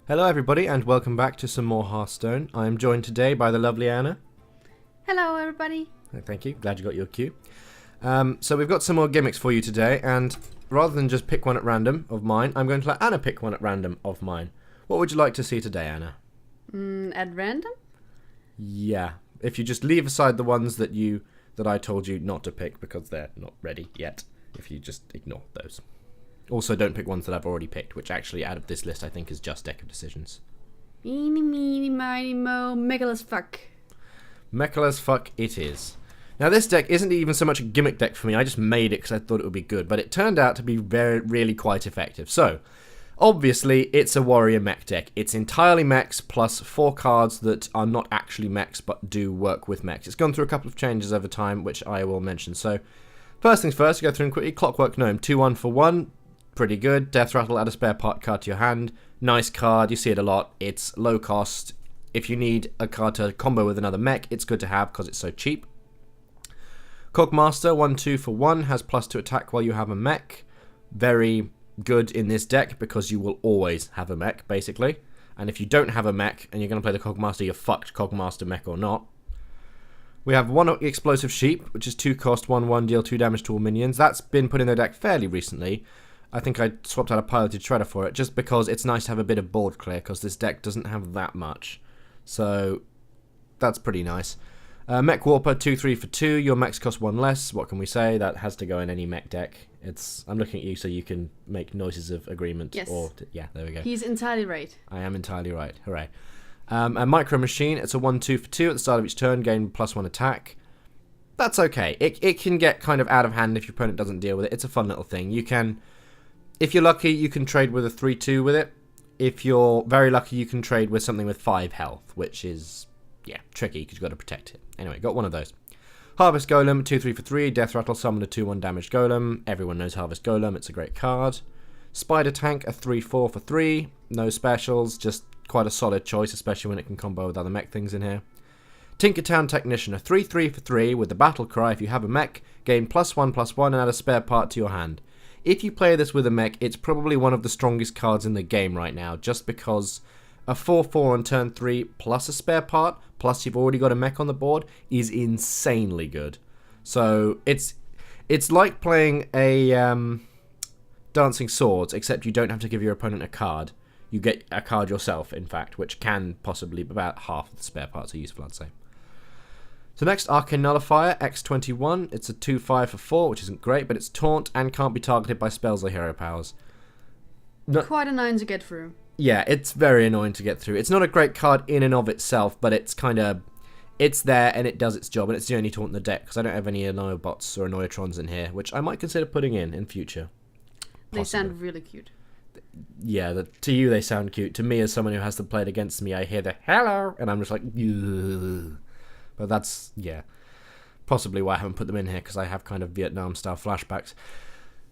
Hello everybody and welcome back to some more Hearthstone. I am joined today by the lovely Anna. Hello everybody. Thank you, glad you got your cue. So we've got some more gimmicks for you today, and rather than just pick one at random of mine, I'm going to let Anna pick one at random of mine. What would you like to see today, Anna? At random? Yeah, if you just leave aside the ones that I told you not to pick because they're not ready yet. If you just ignore those. Also, don't pick ones that I've already picked, which actually, out of this list, I think is just Deck of Decisions. Eeny, meeny, miny, mo, Mech-al as fuck. Mech-al as fuck it is. Now, this deck isn't even so much a gimmick deck for me. I just made it because I thought it would be good, but it turned out to be really quite effective. So, obviously, it's a warrior mech deck. It's entirely mechs plus 4 cards that are not actually mechs but do work with mechs. It's gone through a couple of changes over time, which I will mention. So, first things first, go through and quickly. Clockwork Gnome, 2-1 for 1. Pretty good. Death Rattle, add a spare part card to your hand. Nice card, you see it a lot. It's low cost. If you need a card to combo with another mech, it's good to have because it's so cheap. Cogmaster, 1-2 for 1, has +2 attack while you have a mech. Very good in this deck because you will always have a mech, basically. And if you don't have a mech and you're going to play the Cogmaster, you're fucked, Cogmaster mech or not. We have 1 Explosive Sheep, which is 2 cost, 1-1, deal 2 damage to all minions. That's been put in the deck fairly recently. I think I swapped out a Piloted Shredder for it, just because it's nice to have a bit of board clear, because this deck doesn't have that much. So, that's pretty nice. Mech Warper, 2-3 for 2, your mechs cost 1 less. What can we say? That has to go in any mech deck. I'm looking at you so you can make noises of agreement. Yes. Yeah, there we go. He's entirely right. I am entirely right. Hooray. A Micro Machine, it's a 1-2 for 2 at the start of each turn, gain +1 attack. That's okay. It can get kind of out of hand if your opponent doesn't deal with it. It's a fun little thing. You can... If you're lucky, you can trade with a 3-2 with it. If you're very lucky, you can trade with something with 5 health, which is, yeah, tricky because you've got to protect it. Anyway, got one of those. Harvest Golem, 2-3 for 3, Death Rattle, summon a 2-1 damaged Golem. Everyone knows Harvest Golem, it's a great card. Spider Tank, a 3-4 for 3, no specials, just quite a solid choice, especially when it can combo with other mech things in here. Tinkertown Technician, a 3-3 for 3 with the Battle Cry. If you have a mech, gain +1/+1 and add a spare part to your hand. If you play this with a mech, it's probably one of the strongest cards in the game right now, just because a 4-4 on turn 3 plus a spare part, plus you've already got a mech on the board, is insanely good. So it's like playing a Dancing Swords, except you don't have to give your opponent a card. You get a card yourself, in fact, which can possibly, about half of the spare parts are useful, I'd say. So next, Arcane Nullifier, X21. It's a 2-5 for 4, which isn't great, but it's taunt and can't be targeted by spells or hero powers. Quite annoying to get through. Yeah, it's very annoying to get through. It's not a great card in and of itself, but it's kind of... It's there and it does its job, and it's the only taunt in the deck, because I don't have any Annoy-bots or Annoyatrons in here, which I might consider putting in future. They sound really cute. Yeah, to you they sound cute. To me, as someone who has to play it against me, I hear the hello, and I'm just like... Ugh. But that's, yeah, possibly why I haven't put them in here, because I have kind of Vietnam-style flashbacks.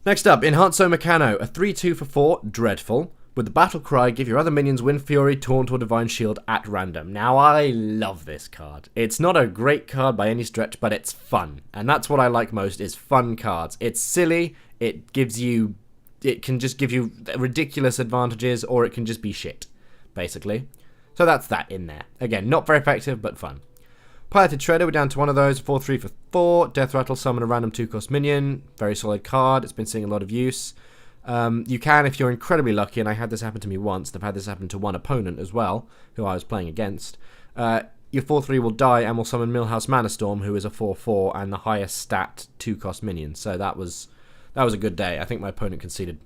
Next up, Enhanzo Meccano, a 3-2 for 4, dreadful. With the Battle Cry, give your other minions Wind Fury, Taunt, or Divine Shield at random. Now, I love this card. It's not a great card by any stretch, but it's fun. And that's what I like most, is fun cards. It's silly, it can just give you ridiculous advantages, or it can just be shit, basically. So that's that in there. Again, not very effective, but fun. Piloted Shredder, we're down to one of those, 4-3 for 4, Death Rattle, summon a random 2-cost minion, very solid card, it's been seeing a lot of use. You can, if you're incredibly lucky, and I had this happen to me once, and I've had this happen to one opponent as well, who I was playing against, your 4-3 will die and will summon Millhouse Manastorm, who is a 4-4 and the highest stat 2-cost minion, so that was a good day. I think my opponent conceded.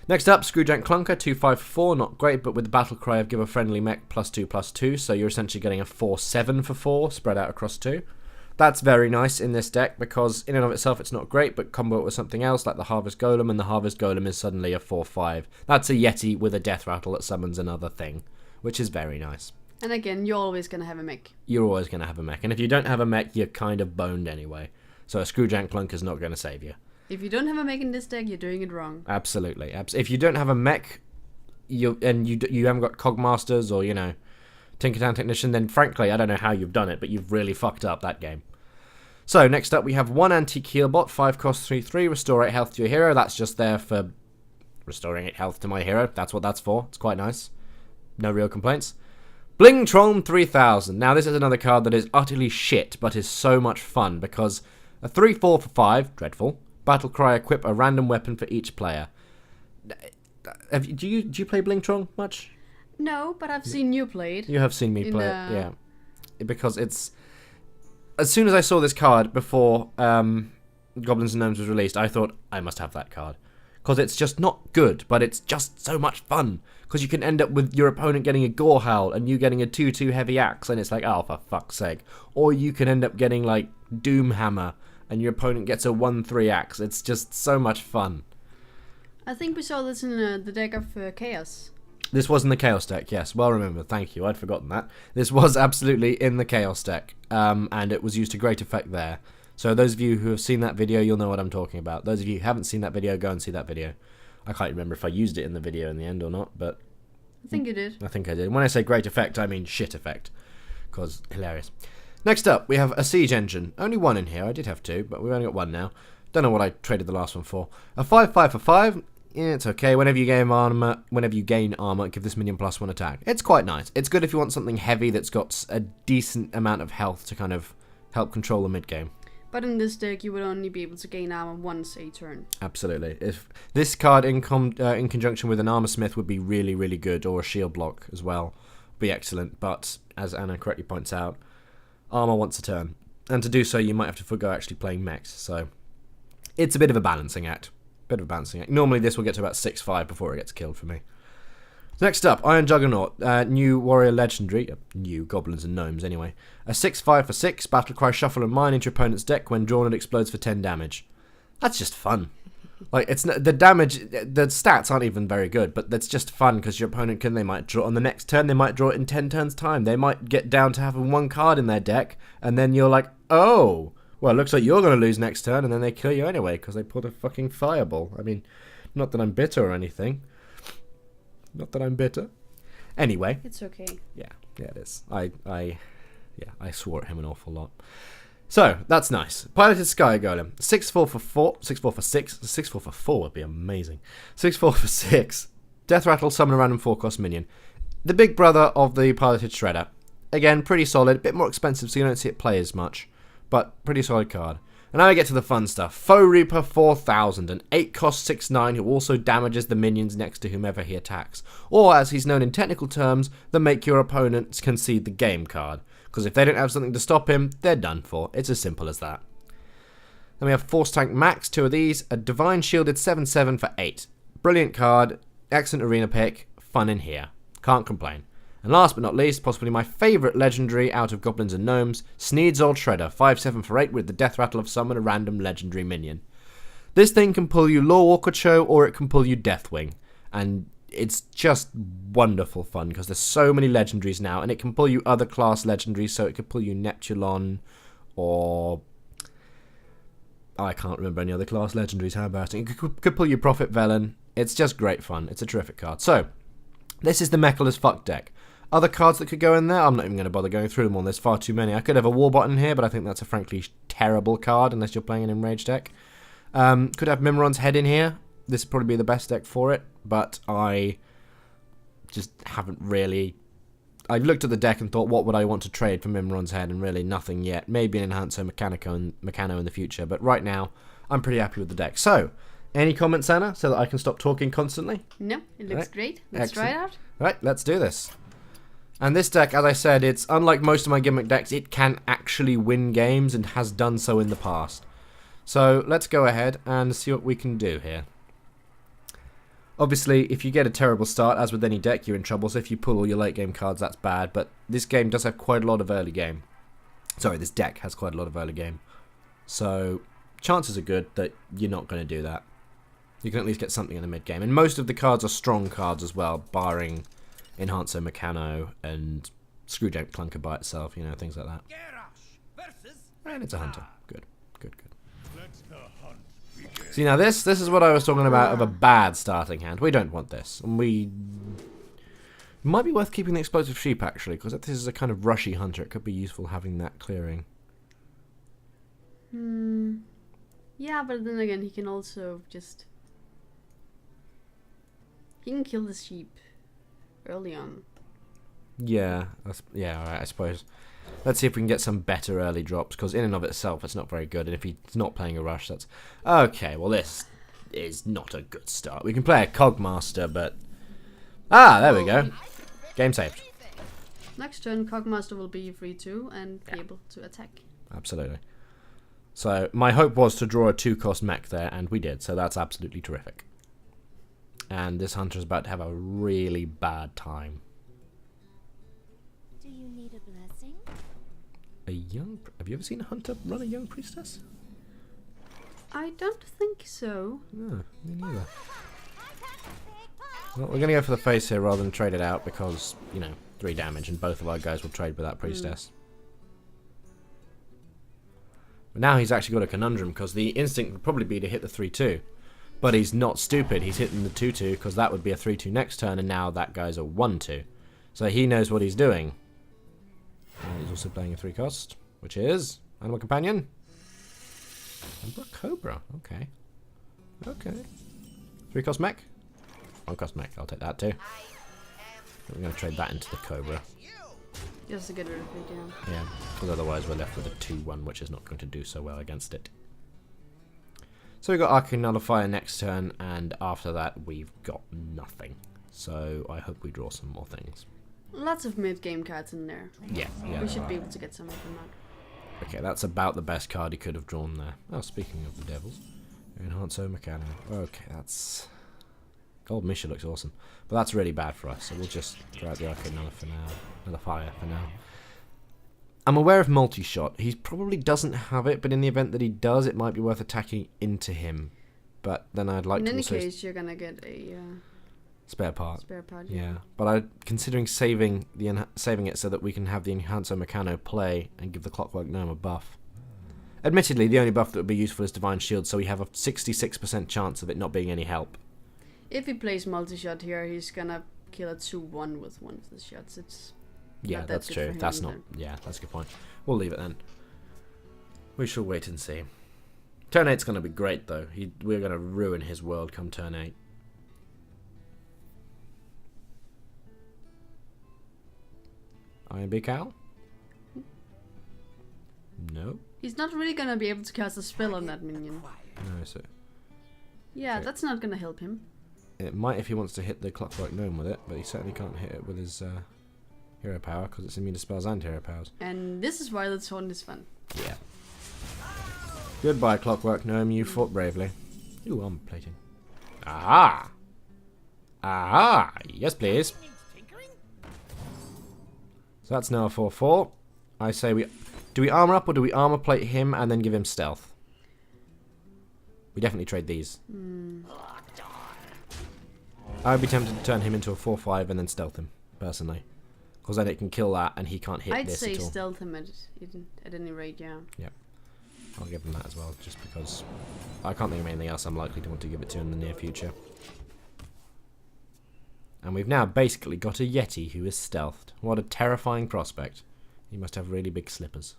Next up, Screwjack Clunker, 2-5 for 4, not great, but with the Battle Cry of give a friendly mech +2/+2, so you're essentially getting a 4-7 for 4, spread out across 2. That's very nice in this deck, because in and of itself it's not great, but combo it with something else, like the Harvest Golem, and the Harvest Golem is suddenly a 4-5. That's a Yeti with a Death Rattle that summons another thing, which is very nice. And again, you're always going to have a mech. You're always going to have a mech, and if you don't have a mech, you're kind of boned anyway, so a Screwjack Clunker's not going to save you. If you don't have a mech in this deck, you're doing it wrong. Absolutely. If you don't have a mech, you haven't got Cogmasters or, Tinkertown Technician, then frankly, I don't know how you've done it, but you've really fucked up that game. So, next up, we have one Antique Healbot, 5 cost, 3-3, restore 8 health to your hero. That's just there for restoring 8 health to my hero. That's what that's for. It's quite nice. No real complaints. Blingtron 3000. Now this is another card that is utterly shit, but is so much fun because a 3/4 for 5, dreadful. Battlecry equip a random weapon for each player. Do you play Blingtron much? No, but I've seen you play it. You have seen me play it, yeah. Because it's... As soon as I saw this card before Goblins and Gnomes was released, I thought, I must have that card. Because it's just not good, but it's just so much fun. Because you can end up with your opponent getting a Gore Howl and you getting a 2/2 heavy axe, and it's like, oh, for fuck's sake. Or you can end up getting, like, Doom Hammer, and your opponent gets a 1/3 axe. It's just so much fun. I think we saw this in the deck of Chaos. This was in the Chaos deck, yes. Well remembered, thank you. I'd forgotten that. This was absolutely in the Chaos deck, and it was used to great effect there. So those of you who have seen that video, you'll know what I'm talking about. Those of you who haven't seen that video, go and see that video. I can't remember if I used it in the video in the end or not, but... I think you did. I think I did. When I say great effect, I mean shit effect. Because hilarious. Next up, we have a Siege Engine. Only one in here. I did have 2, but we've only got 1 now. Don't know what I traded the last one for. A 5/5 for 5. Yeah, it's okay. Whenever you gain armor, give this minion +1 attack. It's quite nice. It's good if you want something heavy that's got a decent amount of health to kind of help control the mid game. But in this deck, you would only be able to gain armor once a turn. Absolutely. If this card in conjunction with an armor smith would be really, really good, or a shield block as well, would be excellent. But as Anna correctly points out, armor once a turn, and to do so, you might have to forgo actually playing mechs. So it's a bit of a balancing act. Normally this will get to about 6/5 before it gets killed for me. Next up, Iron Juggernaut, new warrior legendary, new goblins and gnomes anyway. A 6/5 for 6, Battlecry shuffle and mine into your opponent's deck. When drawn, it explodes for 10 damage. That's just fun. Like, it's the damage, the stats aren't even very good, but that's just fun because your opponent they might draw on the next turn, they might draw it in 10 turns time. They might get down to having 1 card in their deck, and then you're like, oh, well, it looks like you're going to lose next turn, and then they kill you anyway because they pulled a fucking fireball. I mean, not that I'm bitter or anything. Not that I'm bitter. Anyway. It's okay. Yeah, it is. I swore at him an awful lot. So, that's nice. Piloted Sky Golem. 6/4 for 4. 6/4 for 6. 6/4 for 4 would be amazing. 6/4 for 6. Death Rattle, summon a random 4-cost minion. The big brother of the Piloted Shredder. Again, pretty solid. A bit more expensive, so you don't see it play as much. But, pretty solid card. And now we get to the fun stuff. Foe Reaper 4000, an 8-cost 6/9 who also damages the minions next to whomever he attacks. Or, as he's known in technical terms, the make your opponents concede the game card. Because if they don't have something to stop him, they're done for. It's as simple as that. Then we have Force Tank Max, 2 of these. A Divine Shielded 7/7 for 8. Brilliant card, excellent arena pick, fun in here. Can't complain. And last but not least, possibly my favourite legendary out of Goblins and Gnomes, Sneed's Old Shredder, 5/7 for 8 with the Death Rattle of summon a random legendary minion. This thing can pull you Law Orchid Show or it can pull you Deathwing. And it's just wonderful fun because there's so many legendaries now, and it can pull you other class legendaries, so it could pull you Neptulon or... I can't remember any other class legendaries, how embarrassing. It could pull you Prophet Velen. It's just great fun. It's a terrific card. So, this is the Mech-al as fuck deck. Other cards that could go in there, I'm not even going to bother going through them all. There's far too many. I could have a Warbot in here, but I think that's a frankly terrible card unless you're playing an Enraged deck. Could have Mimron's Head in here. This would probably be the best deck for it, but I just haven't really... I looked at the deck and thought, what would I want to trade for Mimron's Head, and really nothing yet. Maybe an Enhancer Meccano in the future, but right now, I'm pretty happy with the deck. So, any comments, Anna, so that I can stop talking constantly? No, it looks great. Let's try it out. Right, let's do this. And this deck, as I said, it's unlike most of my gimmick decks, it can actually win games and has done so in the past. So, let's go ahead and see what we can do here. Obviously, if you get a terrible start, as with any deck, you're in trouble. So if you pull all your late game cards, that's bad. But this game does have quite a lot of early game. Sorry, this deck has quite a lot of early game. So chances are good that you're not going to do that. You can at least get something in the mid game. And most of the cards are strong cards as well, barring Enhancer Meccano and Screwjack Clunker by itself, you know, things like that. And it's a Hunter. Good, good, good. See, now this is what I was talking about of a bad starting hand. We don't want this. And it might be worth keeping the Explosive Sheep, actually, because if this is a kind of rushy hunter, it could be useful having that clearing. Yeah, but then again, he can also just... He can kill the sheep early on. Yeah, yeah, alright, I suppose. Let's see if we can get some better early drops, because in and of itself, it's not very good. And if he's not playing a rush, that's... Okay, well, this is not a good start. We can play a Cogmaster, but... Ah, there we go. Game saved. Next turn, Cogmaster will be free too and be able to attack. Absolutely. So, my hope was to draw a 2-cost mech there, and we did, so that's absolutely terrific. And this hunter is about to have a really bad time. Do you need a blessing? A young... Have you ever seen a hunter run a young priestess? I don't think so. No, me neither. Well, we're going to go for the face here rather than trade it out because, you know, 3 damage and both of our guys will trade with that priestess. But now he's actually got a conundrum because the instinct would probably be to hit the 3-2. But he's not stupid. He's hitting the 2-2 because that would be a 3-2 next turn and now that guy's a 1-2. So he knows what he's doing. And he's also playing a 3-cost, which is Animal Companion. And Cobra, okay. Okay. 3-cost mech? 1-cost mech, I'll take that too. We're going to trade that into the Cobra. Just to get rid of it, yeah. Yeah, because otherwise we're left with a 2-1, which is not going to do so well against it. So we've got Arcane Nullifier next turn, and after that we've got nothing. So I hope we draw some more things. Lots of mid-game cards in there. Yeah, yeah. We should be able to get some of them out. Okay, that's about the best card he could have drawn there. Oh, speaking of the Devils. Enhancer Mech-al. Okay, that's... Gold Misha looks awesome. But that's really bad for us, so we'll just throw out the Arcane Nullifier for now. I'm aware of multi-shot. He probably doesn't have it, but in the event that he does, it might be worth attacking into him. But then I'd like to also... In any case, you're gonna get a... Spare part. Spare part, yeah. But I'm considering saving it so that we can have the Enhancer Meccano play and give the Clockwork Gnome a buff. Admittedly, the only buff that would be useful is Divine Shield, so we have a 66% chance of it not being any help. If he plays multi-shot here, he's gonna kill a 2-1 with one of the shots. It's yeah, that's true. That's not... Yeah, that's a good point. We'll leave it then. We shall wait and see. Turn 8's going to be great, though. We're going to ruin his world come turn 8. Iron Beak Owl? No. He's not really gonna be able to cast a spell on that minion. No, so... Yeah, Okay. that's not gonna help him. It might if he wants to hit the Clockwork Gnome with it, but he certainly can't hit it with his hero power, because it's immune to spells and hero powers. And this is why the taunt is fun. Yeah. Goodbye, Clockwork Gnome, you fought bravely. Ooh, armor plating. Ah! Ah! Yes, please. So that's now a 4-4. I say we... Do we armor up or do we armor plate him and then give him stealth? We definitely trade these. I would be tempted to turn him into a 4-5 and then stealth him, personally. Because then it can kill that and he can't hit I'd this say at all. stealth him at any rate, yeah. Yep. I'll give him that as well, just because I can't think of anything else I'm likely to want to give it to in the near future. And we've now basically got a Yeti who is stealthed. What a terrifying prospect. He must have really big slippers.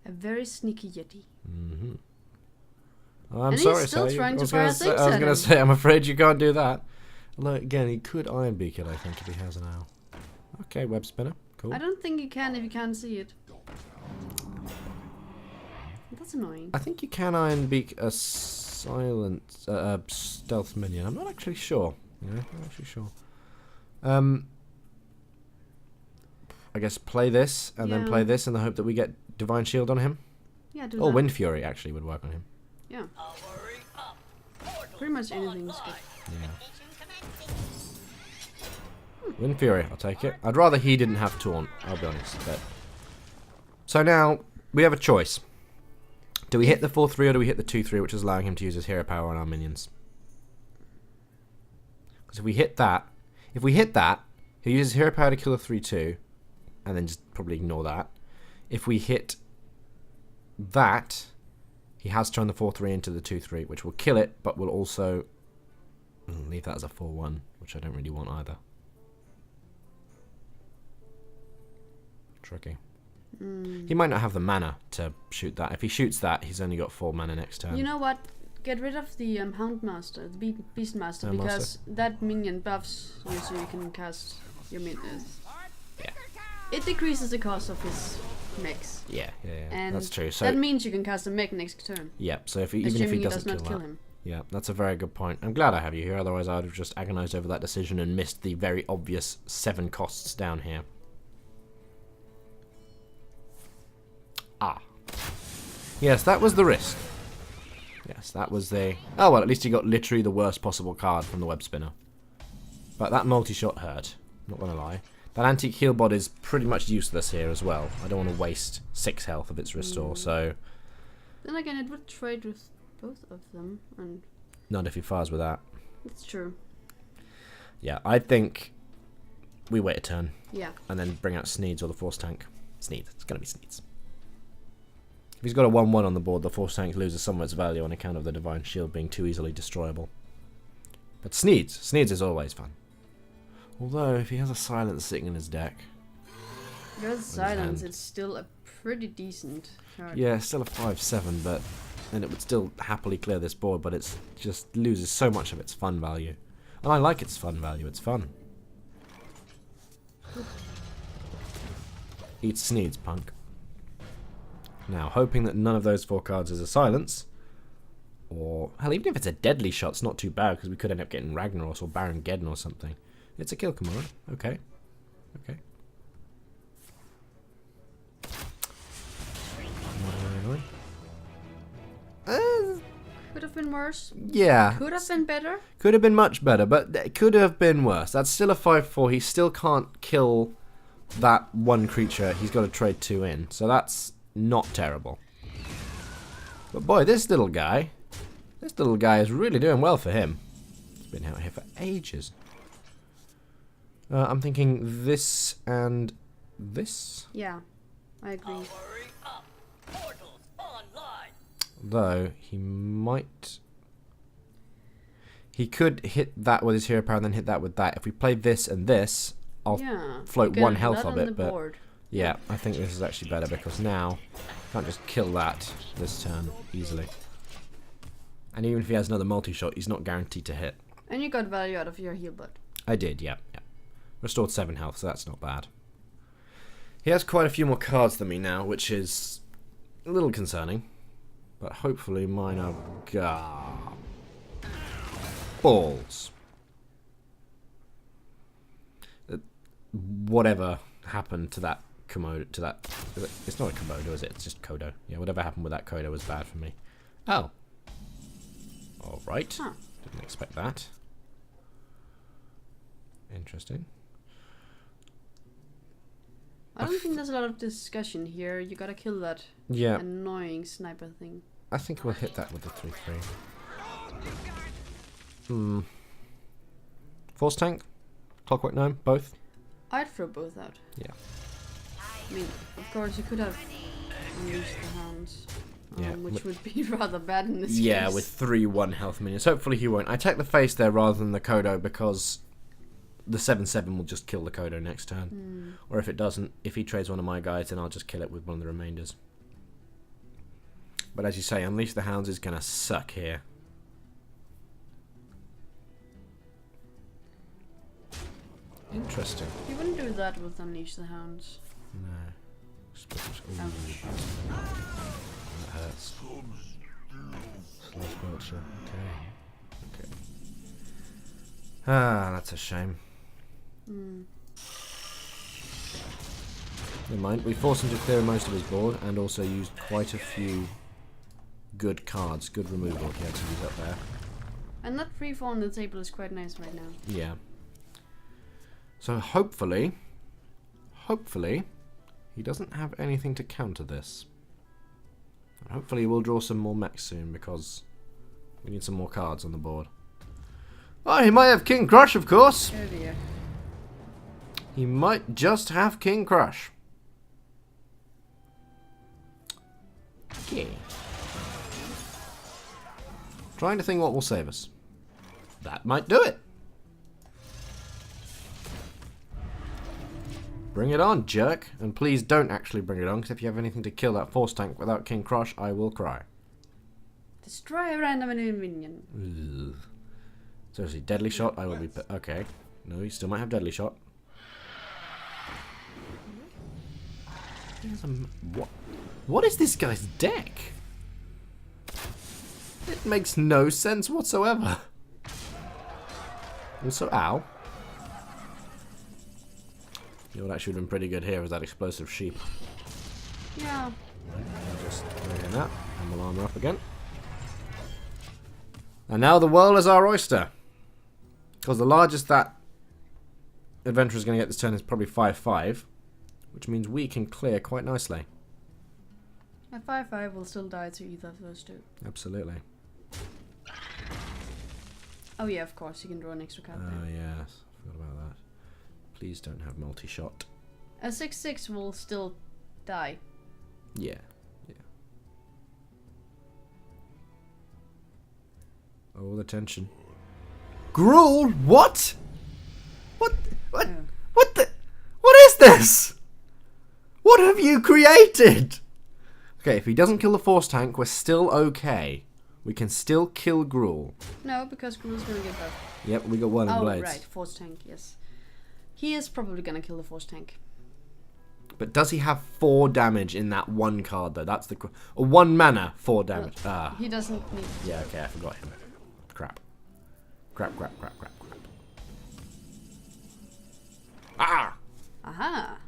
A very sneaky Yeti. Mm-hmm. Oh, I'm And sorry, he's still sir. trying I to was fire gonna things say, I was at going him. to say, I'm afraid you can't do that. Although, again, he could Iron Beak it, I think, if he has an owl. Okay, web spinner. Cool. I don't think you can if you can't see it. That's annoying. I think you can Iron Beak a silent stealth minion. I'm not actually sure. Yeah, not actually sure. I guess play this and then Yeah. play this in the hope that we get Divine Shield on him. Yeah, do Or that. Wind Fury actually would work on him. Yeah. Pretty much anything's good. Yeah. Wind Fury, I'll take it. I'd rather he didn't have Taunt, I'll be honest. But... So now, we have a choice. Do we hit the 4-3 or do we hit the 2-3, which is allowing him to use his hero power on our minions? Because if we hit that, he'll use his hero power to kill a 3-2, and then just probably ignore that. If we hit that, he has turned the 4-3 into the 2-3, which will kill it, but will also leave that as a 4-1, which I don't really want either. Tricky. He might not have the mana to shoot that. If he shoots that, he's only got 4 mana next turn. You know what? get rid of the Houndmaster, the Beastmaster, Houndmaster. because that minion buffs you so you can cast your minions. Yeah. It decreases the cost of his mechs. Yeah. And That's true. So that means you can cast a mech next turn. yeah. So if he, even if Assuming he doesn't does not kill kill that, him. yeah, that's a very good point. I'm glad I have you here. Otherwise, I would have just agonized over that decision and missed the very obvious 7 costs down here. Ah. Yes, that was the risk. Yes, that was the... Oh, well, at least he got literally the worst possible card from the web spinner. But that multi-shot hurt. Not gonna lie. That antique heal bod is pretty much useless here as well. I don't want to waste 6 health of its restore, so... Then again, it would trade with both of them, and... Not if he fires with that. It's true. Yeah, I think we wait a turn. Yeah. And then bring out Sneeds or the Force Tank. Sneeds. It's going to be Sneeds. If he's got a 1-1 on the board, the Force Tank loses some of its value on account of the Divine Shield being too easily destroyable. But Sneeds is always fun. Although, if he has a Silence sitting in his deck... Because Silence, it's still a pretty decent card. Yeah, it's still a 5-7, but... And it would still happily clear this board, but it just loses so much of its fun value. And I like its fun value, it's fun. Eat Sneeds, punk. Now, hoping that none of those 4 cards is a Silence. Or, hell, even if it's a Deadly Shot, it's not too bad, because we could end up getting Ragnaros or Baron Geddon or something. It's a kill command. Okay. Okay. Could have been worse. Yeah. Could have been better. Could have been much better, but it could have been worse. That's still a 5-4. He still can't kill that one creature. He's got to trade 2 in. So that's not terrible. But boy, this little guy is really doing well for him. He's been out here for ages. I'm thinking this and this. Yeah, I agree. Though, he could hit that with his hero power and then hit that with that. If we play this and this, I'll float 1 health of it. But board. yeah, I think this is actually better because now I can't just kill that this turn easily. And even if he has another multi-shot, he's not guaranteed to hit. And you got value out of your heal bot. I did, yeah. Restored 7 health, so that's not bad. He has quite a few more cards than me now, which is a little concerning. But hopefully mine are... balls. Whatever happened to that Komodo... To that... It's not a Komodo, is it? It's just Kodo. Yeah, whatever happened with that Kodo was bad for me. Oh. Alright. Huh. Didn't expect that. Interesting. I don't think there's a lot of discussion here. You gotta kill that annoying sniper thing. I think we'll hit that with the 3-3. Force Tank? Clockwork Gnome? Both? I'd throw both out. Yeah. I mean, of course, you could have unleashed the hounds. Yeah. Which would be rather bad in this case. Yeah, with 3 1-health minions. Hopefully he won't. I take the face there rather than the Kodo because the 7-7 will just kill the Kodo next turn. Or if it doesn't, if he trades one of my guys, then I'll just kill it with one of the remainders. But as you say, Unleash the Hounds is going to suck here. Interesting. You wouldn't do that with Unleash the Hounds. No. Ooh. That hurts. Slow Squelcher. Okay. Ah, that's a shame. Never mind. We forced him to clear most of his board and also used quite a few good cards. Good removal he had to use up there. And that free fall on the table is quite nice right now. Yeah. So hopefully, he doesn't have anything to counter this. And hopefully we'll draw some more mechs soon because we need some more cards on the board. Oh, he might have King Crush, of course. Oh dear. He might just have King Crush. Okay. Trying to think what will save us. That might do it. Bring it on, jerk. And please don't actually bring it on, because if you have anything to kill that Force Tank without King Crush, I will cry. Destroy a random enemy minion. Ugh. Seriously, deadly shot. I will be. Okay. No, he still might have deadly shot. What? What is this guy's deck? It makes no sense whatsoever. Also, ow. You know what actually would have been pretty good here was that explosive sheep. Yeah. Just bring that, and we'll armor up again. And now the world is our oyster. Because the largest that adventurer is going to get this turn is probably 5-5. Which means we can clear quite nicely. A 5/5 will still die to either of those two. Absolutely. Oh yeah, of course, you can draw an extra card Oh there. yes, I forgot about that. Please don't have multi-shot. A 6/6 will still die. Yeah, yeah. Oh, the tension. Gruul? What? What? What? Oh. What the? What is this? What have you created? Okay, if he doesn't kill the force tank, we're still okay. We can still kill Gruul. No, because Gruul's gonna get buffed. Yep, we got one in blades. Right, force tank, yes. He is probably gonna kill the force tank. But does he have 4 damage in that one card though? That's the or 1 mana, 4 damage. Well, he doesn't need. Yeah, okay, I forgot him. Crap. Crap, crap, crap, crap, crap. Ah! Aha!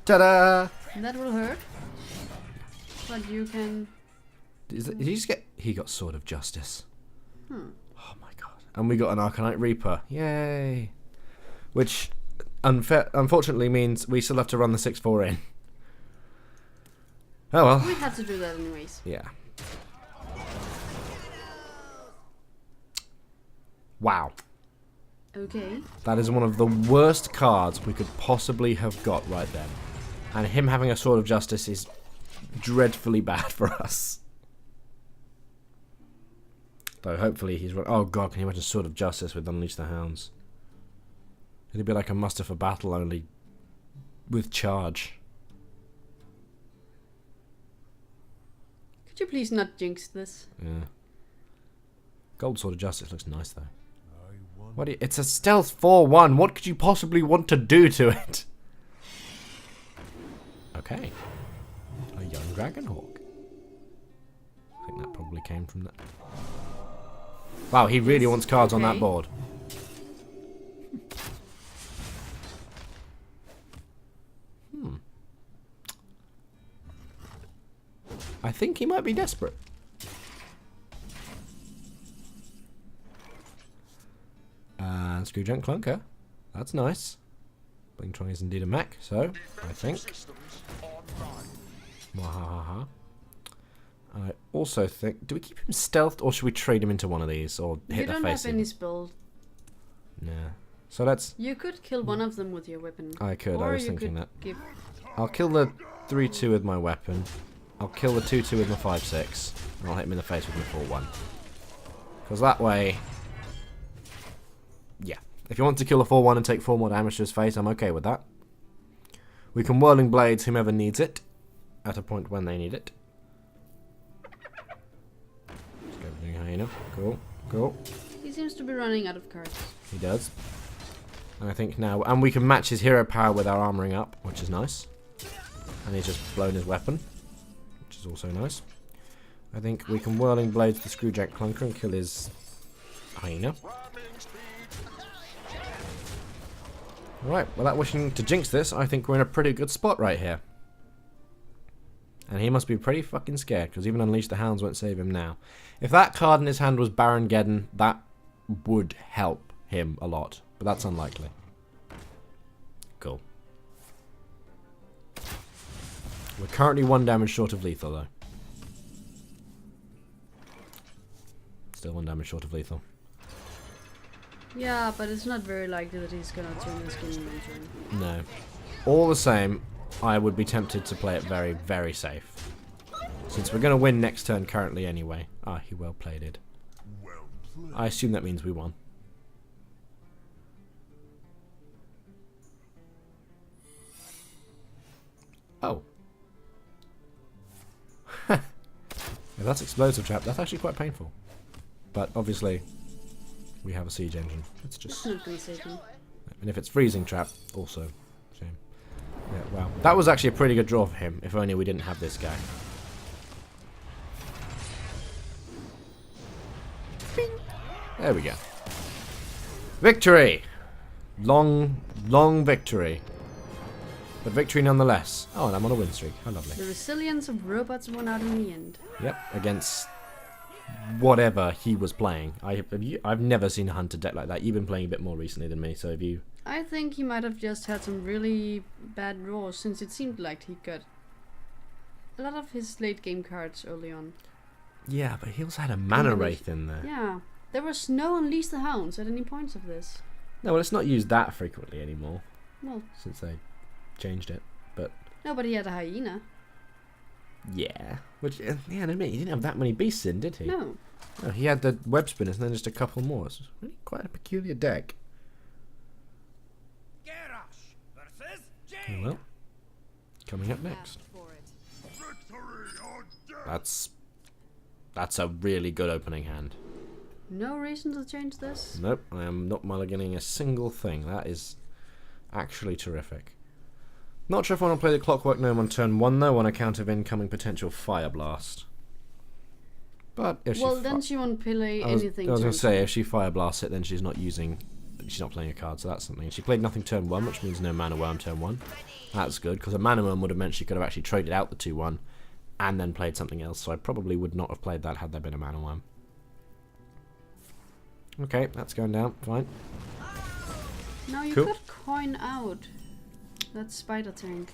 Ta-da! That will hurt. But you can. Did he just get? He got Sword of Justice. Hmm. Oh my god! And we got an Arcanite Reaper. Yay! Which, unfortunately, means we still have to run the 6/4 in. Oh well. We had to do that anyways. Yeah. Wow. Okay. That is one of the worst cards we could possibly have got right then. And him having a Sword of Justice is dreadfully bad for us. Though hopefully he's... Oh god, can you imagine Sword of Justice with Unleash the Hounds? It'd be like a muster for battle only with charge. Could you please not jinx this? Yeah. Gold Sword of Justice looks nice though. What do you, it's a stealth 4/1. What could you possibly want to do to it? Okay. A young Dragonhawk. I think that probably came from that. Wow, he really wants cards on that board. I think he might be desperate. And Screwjunk Clunker. That's nice. Blingtron is indeed a mech, so I think. Wahahaha. I also think. Do we keep him stealthed or should we trade him into one of these or hit the face? You don't have any spells. Yeah. So let's. You could kill one of them with your weapon. I could. Or I was you thinking could that. give... I'll kill the 3/2 with my weapon. I'll kill the 2/2 with my 5/6. And I'll hit him in the face with my 4/1. Because that way. Yeah. If you want to kill a 4/1 and take 4 more damage to his face, I'm okay with that. We can Whirling Blades whomever needs it. At a point when they need it. Let's go bring Hyena. Cool. Cool. He seems to be running out of cards. He does. And I think now... And we can match his hero power with our armoring up, which is nice. And he's just blown his weapon. Which is also nice. I think we can Whirling Blades the Screwjack Clunker and kill his Hyena. Alright, without wishing to jinx this, I think we're in a pretty good spot right here. And he must be pretty fucking scared, because even Unleash the Hounds won't save him now. If that card in his hand was Baron Geddon, that would help him a lot. But that's unlikely. Cool. We're currently 1 damage short of lethal, though. Still 1 damage short of lethal. Yeah, but it's not very likely that he's gonna turn this game into. No. All the same, I would be tempted to play it very, very safe. Since we're going to win next turn currently anyway. Ah, he well played it. I assume that means we won. Oh. If that's explosive trap, that's actually quite painful. But obviously, we have a siege engine. It's just... It's not gonna save me. And if it's freezing trap, also. Shame. Yeah, wow. That was actually a pretty good draw for him, if only we didn't have this guy. Bing. There we go. Victory! Long victory. But victory nonetheless. Oh, and I'm on a win streak. How lovely. The resilience of robots won out in the end. Yep, against whatever he was playing. I've never seen a hunter deck like that. You've been playing a bit more recently than me, so have you? I think he might have just had some really bad draws, since it seemed like he got a lot of his late game cards early on. Yeah, but he also had a mana wraith in there. Yeah, there was no Unleash the Hounds at any points of this. No, well, it's not used that frequently anymore. Well, since they changed it, but nobody had a hyena. yeah, which yeah, I admit he didn't have that many beasts in, did he? No. No, he had the web spinners and then just a couple more. It's really quite a peculiar deck. Oh, well, coming up next. That's a really good opening hand. No reason to change this. Nope, I am not mulliganing a single thing. That is actually terrific. Not sure if I want to play the Clockwork Gnome on turn 1 though, on account of incoming potential Fire Blast. But if then she won't play anything. I was going to say, if she Fire Blasts it, then she's not playing a card, so that's something. She played nothing turn 1, which means no Mana Worm turn 1. That's good, because a Mana Worm would have meant she could have actually traded out the 2/1 and then played something else, so I probably would not have played that had there been a Mana Worm. Okay, that's going down, fine. Now you could coin out that spider tank.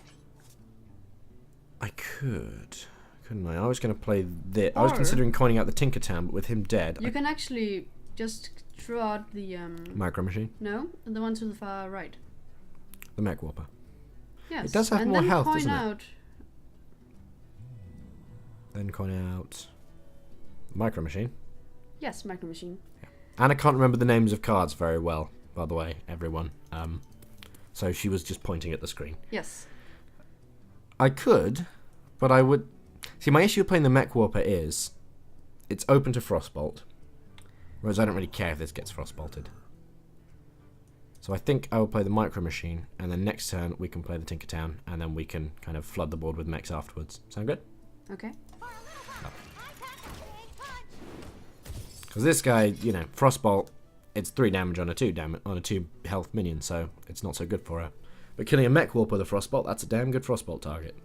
I could, couldn't I? I was going to play this. I was considering coining out the Tinkertown, but with him dead... You can actually just throw out the... Micro Machine? No, the one to the far right. The Mech Warper. Yes. It does have more health, doesn't it? Then coin out... Micro Machine? Yes, Micro Machine. Yeah. And I can't remember the names of cards very well, by the way, everyone. So she was just pointing at the screen. Yes. I could, but I would... See, my issue with playing the Mech Warper is it's open to Frostbolt, whereas I don't really care if this gets Frostbolted. So I think I will play the Micro Machine, and then next turn we can play the Tinkertown, and then we can kind of flood the board with mechs afterwards. Sound good? Okay. Because this guy, you know, Frostbolt, it's 3 damage on a 2 health minion, so it's not so good for her. But killing a Mech Warper with a Frostbolt, that's a damn good Frostbolt target.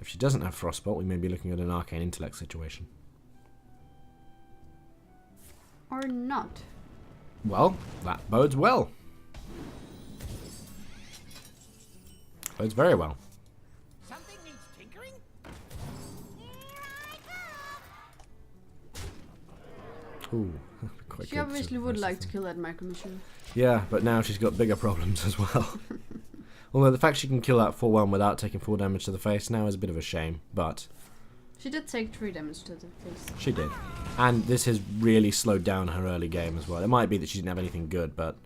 If she doesn't have Frostbolt, we may be looking at an Arcane Intellect situation. Or not. Well, that bodes well. Bodes very well. Something needs tinkering? Ooh, quite She good obviously to would mess like with to them. kill that Micro Machine. Yeah, but now she's got bigger problems as well. Although the fact she can kill that 4/1 without taking 4 damage to the face now is a bit of a shame, but... She did take 3 damage to the face. She did. And this has really slowed down her early game as well. It might be that she didn't have anything good, but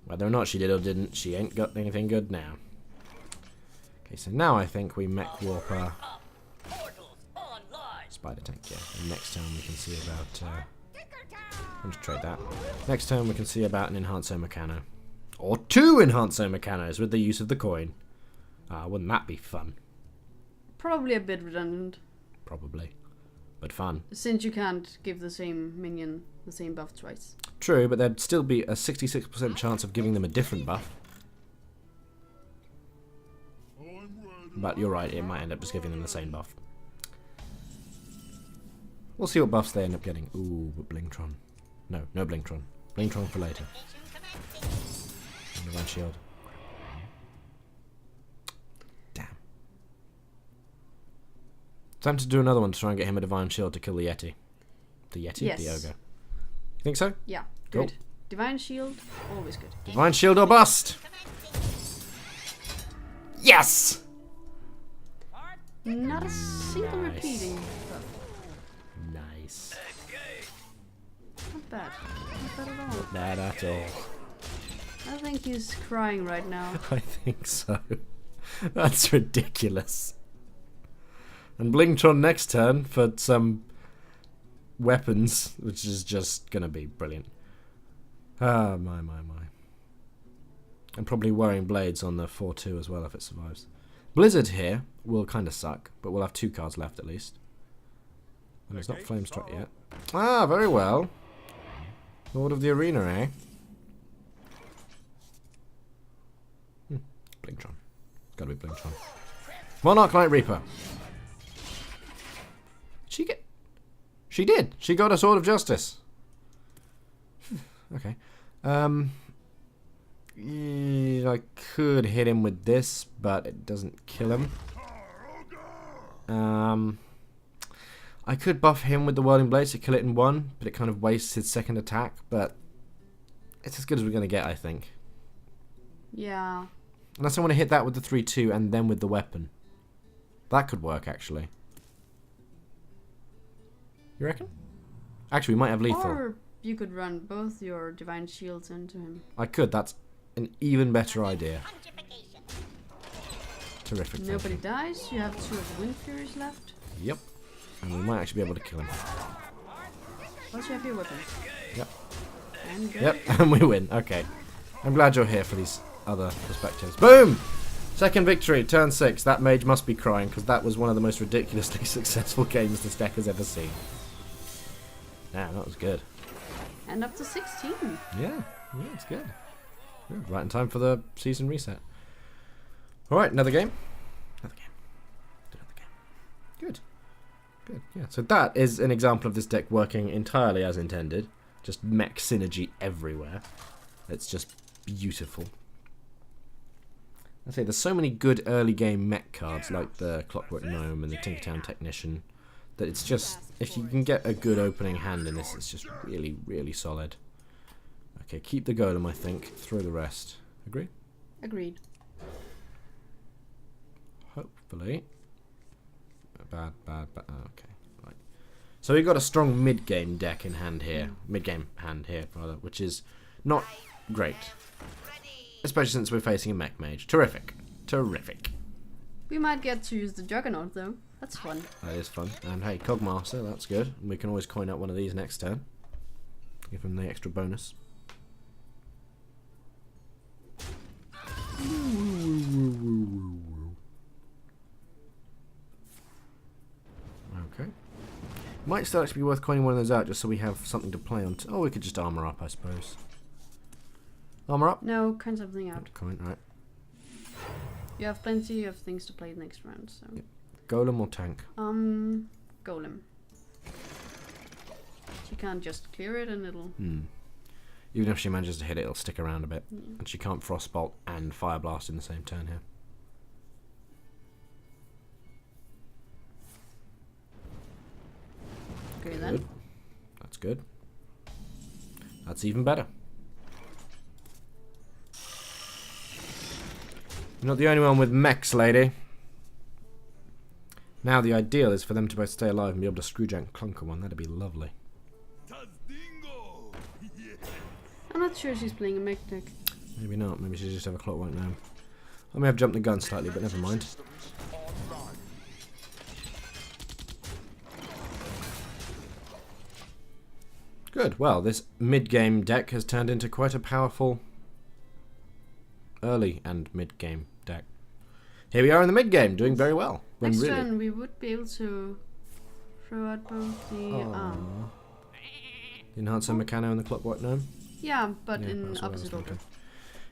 whether or not she did or didn't, she ain't got anything good now. Okay, so now I think we Mech Warper... Spider Tank, yeah. And next turn we can see about... I'm just trade that. Next turn we can see about an Enhancer Meccano. Or 2 Enhancer Meccanos with the use of the coin. Wouldn't that be fun? Probably a bit redundant. Probably. But fun. Since you can't give the same minion the same buff twice. True, but there'd still be a 66% chance of giving them a different buff. But you're right, it might end up just giving them the same buff. We'll see what buffs they end up getting. Ooh, but Blingtron. No, no Blingtron. Blingtron for later. Divine Shield. Damn. Time to do another one to try and get him a Divine Shield to kill the Yeti. The Yeti? Yes. The Ogre. You think so? Yeah, Cool. good. Divine Shield, always good. Divine Shield or bust! Yes! Not a single Nice. repeating buff. Nice. Not bad. Not bad at all. Not bad at all. I think he's crying right now. I think so. That's ridiculous. And Blingtron next turn for some weapons, which is just going to be brilliant. Ah, my. And probably wearing blades on the 4-2 as well if it survives. Blizzard here will kind of suck, but we'll have 2 cards left at least. And it's not Flame Strike yet. Ah, very well. Lord of the Arena, eh? Blingtron. Gotta be Blingtron. Monarch Light Reaper. She get? She did. She got a Sword of Justice. Okay. Yeah, I could hit him with this, but it doesn't kill him. I could buff him with the Whirling Blades to kill it in 1, but it kind of wastes his second attack, but it's as good as we're going to get, I think. Yeah. Unless I want to hit that with the 3-2 and then with the weapon. That could work, actually. You reckon? Actually, we might have lethal. Or you could run both your Divine Shields into him. I could. That's an even better idea. Terrific. Nobody dies. You have 2 of the Wind Furies left. Yep. And we might actually be able to kill him. Plus you have your weapons. Yep. And good. Yep, and we win. Okay. I'm glad you're here for these other perspectives. Boom! Second victory, turn 6. That mage must be crying, because that was one of the most ridiculously successful games this deck has ever seen. Yeah, that was good. And up to 16. Yeah, it's good. Good. Right in time for the season reset. Alright, another game. Another game. Good. Good, yeah. So that is an example of this deck working entirely as intended. Just mech synergy everywhere. It's just beautiful. I say there's so many good early game mech cards like the Clockwork Gnome and the Tinkertown Technician that it's just, if you can get a good opening hand in this, it's just really, really solid. Okay, keep the Golem, I think. Throw the rest. Agree? Agreed. Hopefully. Bad. Okay, right. So we've got a strong mid-game deck in hand here. Mid-game hand here, rather, which is not great. Especially since we're facing a mech mage. Terrific. We might get to use the Juggernaut though. That's fun. That is fun. And hey, Cogmaster, that's good. And we can always coin out one of these next turn. Give him the extra bonus. Okay. Might still actually be worth coining one of those out just so we have something to play on. Oh, we could just armor up, I suppose. Armor up? No, coin something out. Coin, right. You have plenty of things to play next round, so. Yep. Golem or tank? Golem. She can't just clear it and it'll... Even if she manages to hit it, it'll stick around a bit. And she can't Frostbolt and Fire Blast in the same turn here. Okay then. That's good. That's even better. You're not the only one with mechs, lady. Now the ideal is for them to both stay alive and be able to Screwjack and Clunker one. That'd be lovely. I'm not sure she's playing a mech deck. Maybe not. Maybe she just have a Clockwork Gnome. I may have jumped the gun slightly, but never mind. Good. Well, this mid-game deck has turned into quite a powerful early and mid-game deck. Here we are in the mid-game, doing very well. When Next really... turn we would be able to throw out both the the Enhancer Meccano and the Clockwork Gnome? yeah, but Yeah, in that's what I was opposite order. thinking.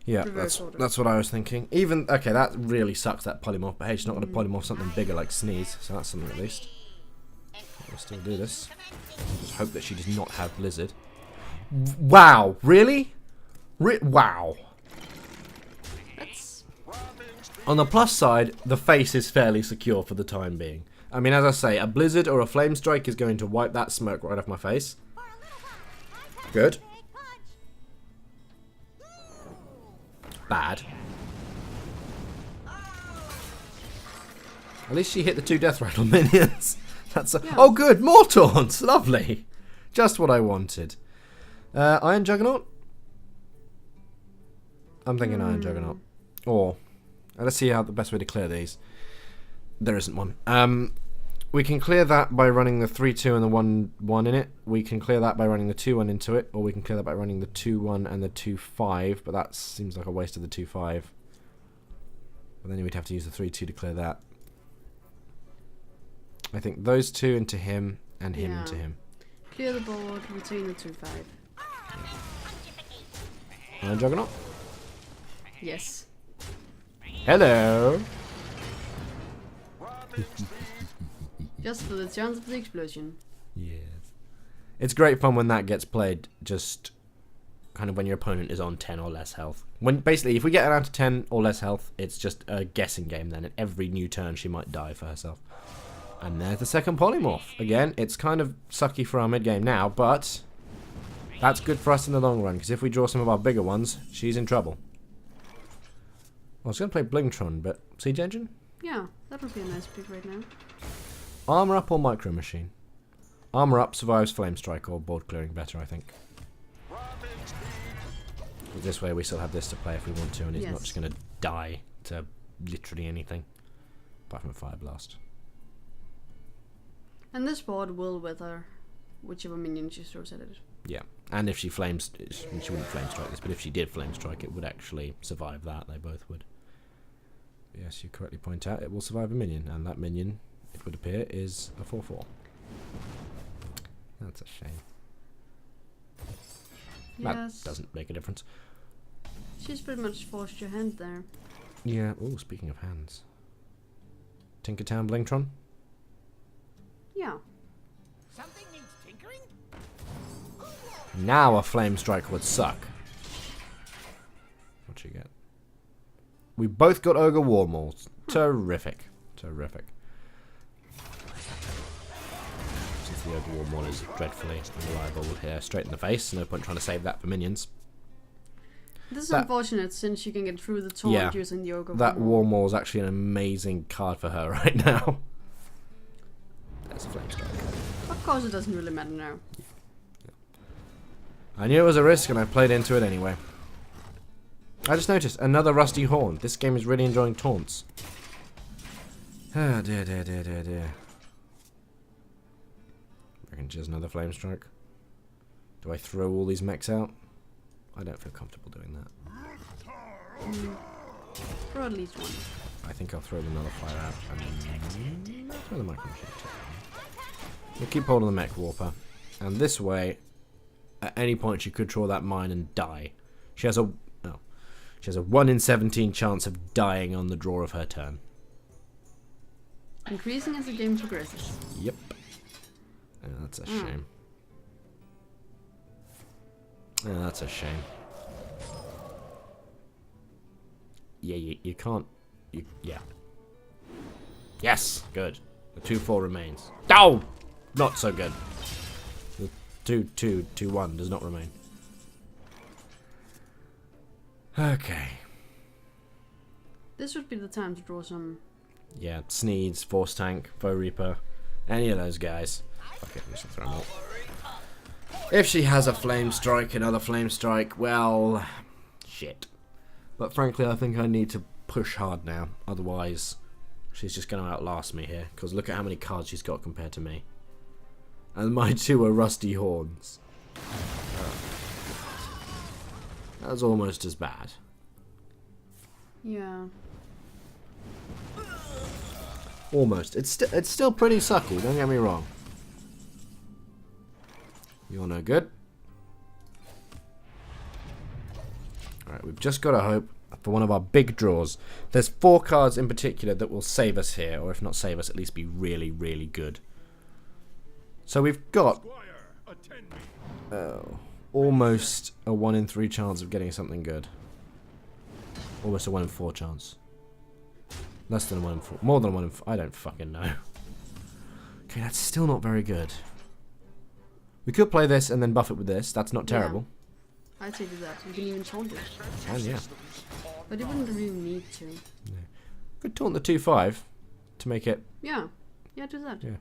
Yeah, Reverse order. that's what I was thinking. Even, okay, that really sucks, that polymorph, but hey, she's not going to polymorph something bigger like Sneeze, so that's something at least. We'll still do this. Just hope that she does not have Blizzard. Wow, really? Wow. That's... On the plus side, the face is fairly secure for the time being. I mean, as I say, a Blizzard or a Flame Strike is going to wipe that smoke right off my face. Good. Bad. At least she hit the 2 Death Rattle minions. That's a... Yeah. Oh, good. More taunts. Lovely. Just what I wanted. Iron Juggernaut? I'm thinking Iron Juggernaut. Or Let's see how the best way to clear these. There isn't one. We can clear that by running the 3-2 and the 1-1 in it. We can clear that by running the 2-1 into it, or we can clear that by running the 2-1 and the 2-5, but that seems like a waste of the 2-5. But then we'd have to use the 3-2 to clear that. I think those two into him, and him into him. Clear the board, retain the 2-5. And Juggernaut? Yes. Hello! Just for the chance of the explosion. Yes. It's great fun when that gets played, just kind of when your opponent is on 10 or less health. When basically, if we get her down to 10 or less health, it's just a guessing game then. At every new turn, she might die for herself. And there's the second polymorph. Again, it's kind of sucky for our mid game now, but that's good for us in the long run, because if we draw some of our bigger ones, she's in trouble. I was going to play Blingtron, but Siege Engine? Yeah, that would be a nice pick right now. Armor Up or Micro Machine? Armor Up survives Flame Strike or board clearing better, I think. This way we still have this to play if we want to, and it's not just going to die to literally anything. Apart from a Fire Blast. And this board will weather whichever minion she throws at it. Yeah, and if she flames, she wouldn't Flame Strike this, but if she did Flame Strike, it would actually survive that. They both would. Yes, you correctly point out it will survive a minion, and that minion, it would appear, is a 4/4. That's a shame. Yes. That doesn't make a difference. She's pretty much forced your hand there. Yeah. Oh, speaking of hands, Tinkertown Blingtron. Yeah. Something needs tinkering? Now a Flame Strike would suck. What'd you get? We both got Ogre War Mauls. Terrific. Terrific. Since the Ogre War Maul is dreadfully unreliable here, straight in the face. No point trying to save that for minions. This is unfortunate since you can get through the taunt using the Ogre. That War Maul is actually an amazing card for her right now. There's a Flame Strike. Of course it doesn't really matter now. I knew it was a risk and I played into it anyway. I just noticed another Rusty Horn. This game is really enjoying taunts. Ah, dear. Reckon she has another Flame Strike. Do I throw all these mechs out? I don't feel comfortable doing that. Throw at least one. I think I'll throw the Nullifier out and throw the Micro Machine too. We'll keep hold of the Mech Warper. And this way, at any point she could draw that mine and die. She has a 1 in 17 chance of dying on the draw of her turn. Increasing as the game progresses. Yep. Yeah, that's a shame. Yeah, that's a shame. Yeah, you can't... yeah. Yes! Good. The 2-4 remains. Oh! Not so good. The 2-2-2-1 does not remain. Okay. This would be the time to draw some... Yeah, Sneeds, Force Tank, Foe Reaper, any of those guys. Okay, I'm just gonna throw them out. If she has a Flame Strike, another Flame Strike, well, shit. But frankly, I think I need to push hard now. Otherwise, she's just going to outlast me here. Because look at how many cards she's got compared to me. And my two are Rusty Horns. That's almost as bad. Yeah. Almost. It's still pretty sucky, don't get me wrong. You're no good. Alright, we've just got to hope for one of our big draws. There's 4 cards in particular that will save us here, or if not save us, at least be really, really good. So we've got almost a 1 in 3 chance of getting something good. Almost a 1 in 4 chance. Less than a 1 in 4. More than a 1 in 4. I don't fucking know. Okay, that's still not very good. We could play this and then buff it with this. That's not terrible. Yeah. I'd say do that. You can even taunt it. And yeah. But you wouldn't really need to. No. Could taunt the 2-5 to make it... Yeah. Yeah, do that. Yeah.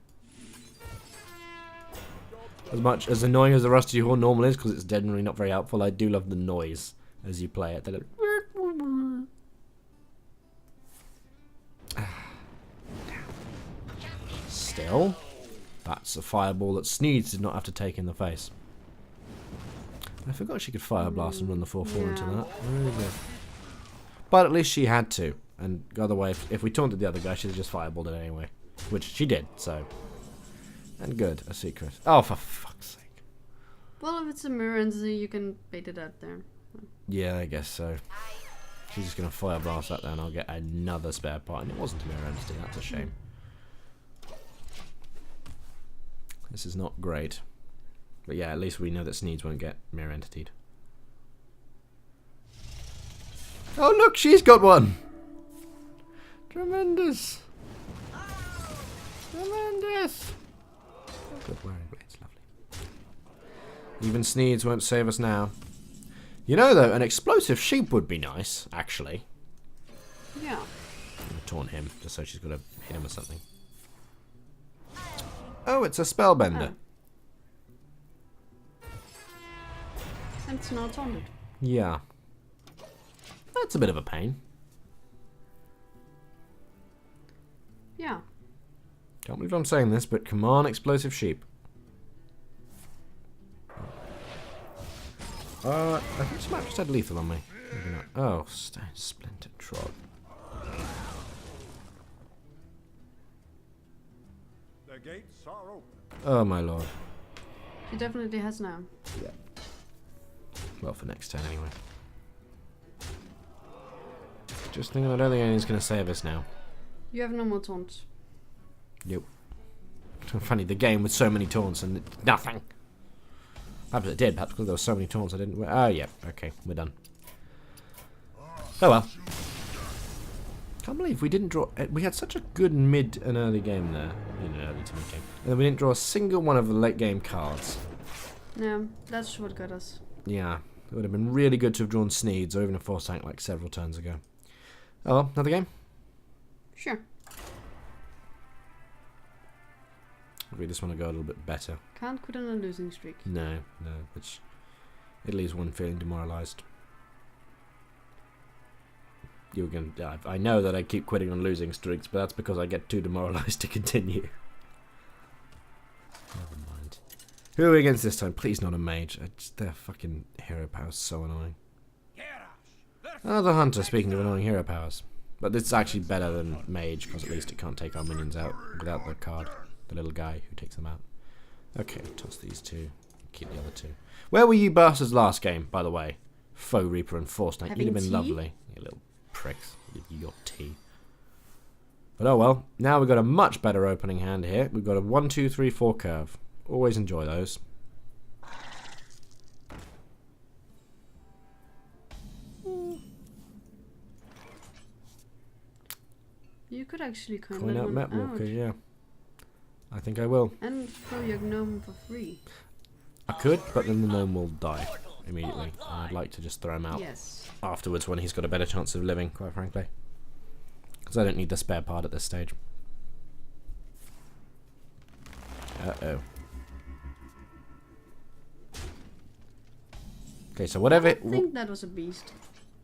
As much as annoying as the Rusty Horn normal is, because it's generally not very helpful, I do love the noise as you play it. They look... still, that's a fireball that Sneeds did not have to take in the face. I forgot she could fire blast and run the 4/4 into that. Really good. But at least she had to. And other way, if we taunted the other guy, she'd have just fireballed it anyway. Which she did, so. And good, a secret. Oh, for fuck's sake. Well, if it's a mirror entity, you can bait it out there. Yeah, I guess so. She's just going to fire blast that there and I'll get another spare part. And it wasn't a mirror entity, that's a shame. This is not great. But yeah, at least we know that Sneeds won't get mirror entity'd. Oh look, she's got one! Tremendous! Tremendous! Oh, good wearing blades, lovely. Even Sneeds won't save us now. You know though, an explosive sheep would be nice, actually. Yeah. I'm gonna taunt him, just so she's gotta hit him with something. Oh, it's a spellbender. And it's not taunted. Yeah. That's a bit of a pain. Yeah. Can't believe I'm saying this, but come on, explosive sheep. I think she might have just had lethal on me. Maybe not. Oh, stone splinter trod. The gates are open. Oh my lord. She definitely has now. Yeah. Well, for next turn anyway. Just thinking, I don't think anything's going to save us now. You have no more taunts. Nope. Funny, the game with so many taunts and nothing. Perhaps it did, perhaps because there were so many taunts I didn't... Oh, yeah, okay, we're done. Oh well. Can't believe we didn't draw... We had such a good mid and early game there. In an early to mid game. And then we didn't draw a single one of the late game cards. No, that's what got us. Yeah, it would have been really good to have drawn Sneeds or even a Force Tank like several turns ago. Oh well, another game? Sure. We just want to go a little bit better. Can't quit on a losing streak. No, which it leaves one feeling demoralised. You're gonna. I know that I keep quitting on losing streaks, but that's because I get too demoralised to continue. Never mind. Who are we against this time? Please not a mage. Their fucking hero power's so annoying. Another hunter. Speaking of annoying hero powers, but this is actually better than mage because at least it can't take our minions out without the card. The little guy who takes them out. Okay, toss these two. Keep the other two. Where were you bastards last game, by the way? Foe Reaper and Force Knight. You'd have been tea? lovely. You little pricks. Your tea. But oh well. Now we've got a much better opening hand here. We've got a 1, 2, 3, 4 curve. Always enjoy those. You could actually coin Coin that out one Metwalker, out. yeah. I think I will. And throw your gnome for free. I could, but then the gnome will die immediately. And I'd like to just throw him out Yes. afterwards when he's got a better chance of living, quite frankly. Because I don't need the spare part at this stage. Uh-oh. Okay, so whatever... I think that was a beast.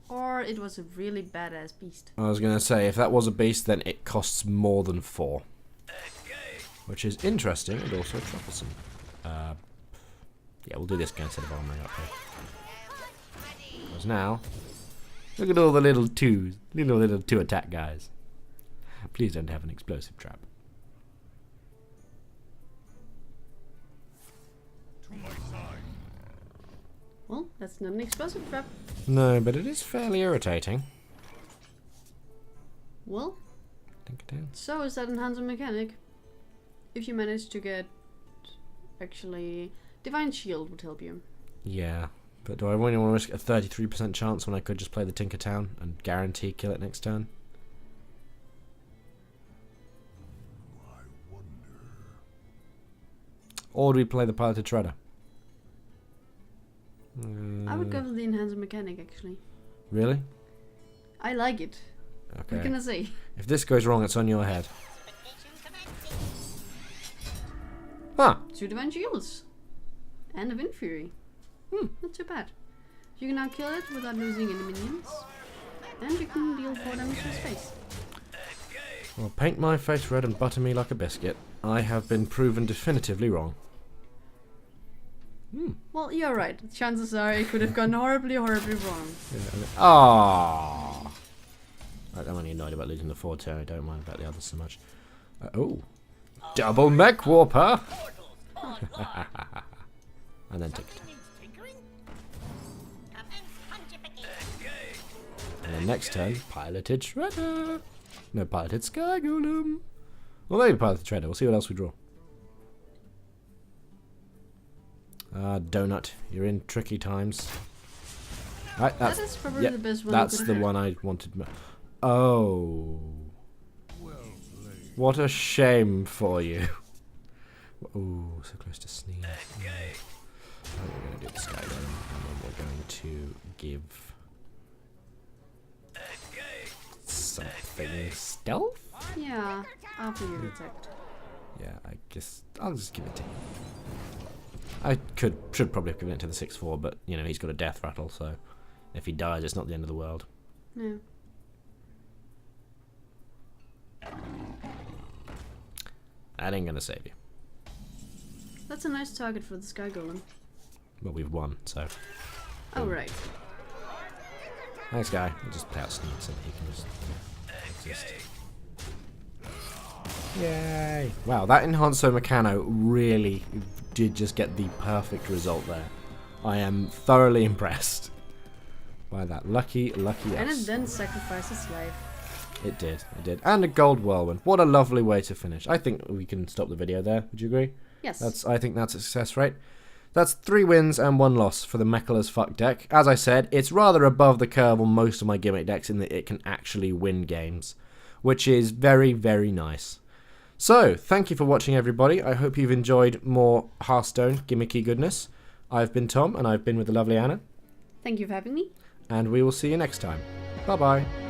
Or it was a really badass beast. I was going to say, if that was a beast, then it costs more than 4. Which is interesting and also troublesome. Yeah, we'll do this guy instead of armoring up here. Because now, look at all the little twos. Little 2 attack guys. Please don't have an explosive trap. Well, that's not an explosive trap. No, but it is fairly irritating. Well, Think it down. so is that enhancer mechanic. If you manage to get... Actually, Divine Shield would help you. Yeah, but do I really want to risk a 33% chance when I could just play the Tinker Town and guarantee kill it next turn? Or do we play the Piloted Shredder? I would go for the enhancer mechanic, actually. Really? I like it. Okay. What can I say? If this goes wrong, it's on your head. Huh. 2 Divine Shields. And a Wind Fury. Not too bad. You can now kill it without losing any minions. And you can deal 4 damage to its face. Well, paint my face red and butter me like a biscuit. I have been proven definitively wrong. Well, you're right. Chances are it could have gone horribly, horribly wrong. Ah. I'm only annoyed about losing the 4 turn. I don't mind about the others so much. Oh. Double mech warper! And then ticket. Something needs tinkering? And then next turn, piloted shredder. No, piloted sky golem. Well, maybe piloted shredder. We'll see what else we draw. Donut. You're in tricky times. Right, That is probably yeah, the best one. that's the one I wanted. Oh. What a shame for you. Oh, so close to sneeze. We're going to do the sky golem, and then we're going to give something stealth? Yeah, after you detect. Yeah, I'll just give it to him. I should probably have given it to the 6/4, but you know he's got a death rattle, so if he dies, it's not the end of the world. No. That ain't gonna save you. That's a nice target for the Sky Golem. Well, we've won, so Oh, right. thanks, guy. We'll just play out sneak so that he can just exist. Yay! Wow, that Enhancer Meccano really did just get the perfect result there. I am thoroughly impressed by that. Lucky us. And it then sacrifices life. It did. And a gold whirlwind. What a lovely way to finish. I think we can stop the video there. Would you agree? Yes. I think that's a success rate. That's 3 wins and 1 loss for the Mech-al as fuck deck. As I said, it's rather above the curve on most of my gimmick decks in that it can actually win games, which is very, very nice. So, thank you for watching, everybody. I hope you've enjoyed more Hearthstone gimmicky goodness. I've been Tom, and I've been with the lovely Anna. Thank you for having me. And we will see you next time. Bye-bye.